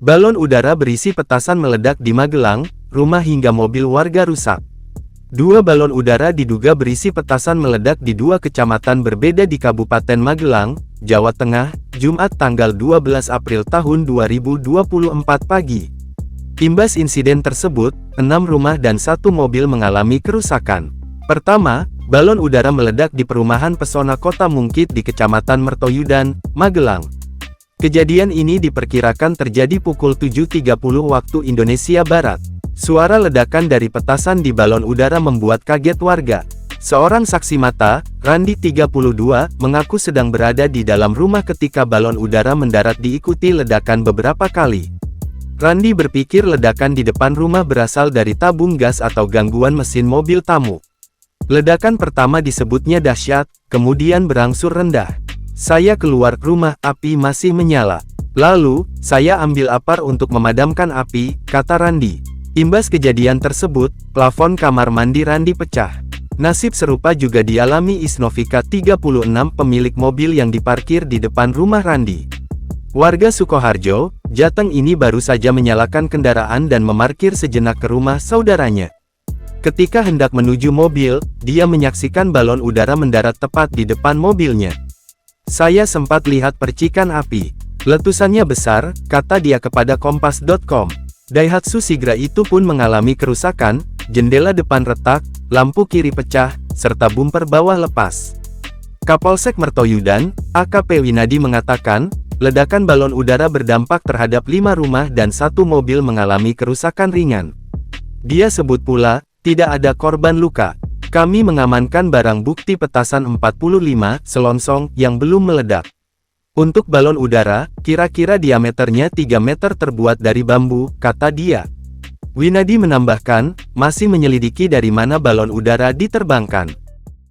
Balon udara berisi petasan meledak di Magelang, rumah hingga mobil warga rusak. Dua balon udara diduga berisi petasan meledak di dua kecamatan berbeda di Kabupaten Magelang, Jawa Tengah, Jumat tanggal 12 April tahun 2024 pagi. Imbas insiden tersebut, 6 rumah dan 1 mobil mengalami kerusakan. Pertama, balon udara meledak di perumahan Pesona Kota Mungkit di Kecamatan Mertoyudan, Magelang. Kejadian ini diperkirakan terjadi pukul 7.30 waktu Indonesia Barat. Suara ledakan dari petasan di balon udara membuat kaget warga. Seorang saksi mata, Randi 32, mengaku sedang berada di dalam rumah ketika balon udara mendarat diikuti ledakan beberapa kali. Randi berpikir ledakan di depan rumah berasal dari tabung gas atau gangguan mesin mobil tamu. Ledakan pertama disebutnya dahsyat, kemudian berangsur rendah. Saya keluar rumah, api masih menyala. Lalu, saya ambil apar untuk memadamkan api, kata Randi. Imbas kejadian tersebut, plafon kamar mandi Randi pecah. Nasib serupa juga dialami Isnovika 36 pemilik mobil yang diparkir di depan rumah Randi. Warga Sukoharjo, Jateng ini baru saja menyalakan kendaraan dan memarkir sejenak ke rumah saudaranya. Ketika hendak menuju mobil, dia menyaksikan balon udara mendarat tepat di depan mobilnya. Saya sempat lihat percikan api. Letusannya besar, kata dia kepada Kompas.com. Daihatsu Sigra itu pun mengalami kerusakan, jendela depan retak, lampu kiri pecah, serta bumper bawah lepas. Kapolsek Mertoyudan, AKP Winadi mengatakan, ledakan balon udara berdampak terhadap 5 rumah dan 1 mobil mengalami kerusakan ringan. Dia sebut pula, tidak ada korban luka. Kami mengamankan barang bukti petasan 45 selongsong yang belum meledak. Untuk balon udara, kira-kira diameternya 3 meter terbuat dari bambu, kata dia. Winadi menambahkan, masih menyelidiki dari mana balon udara diterbangkan.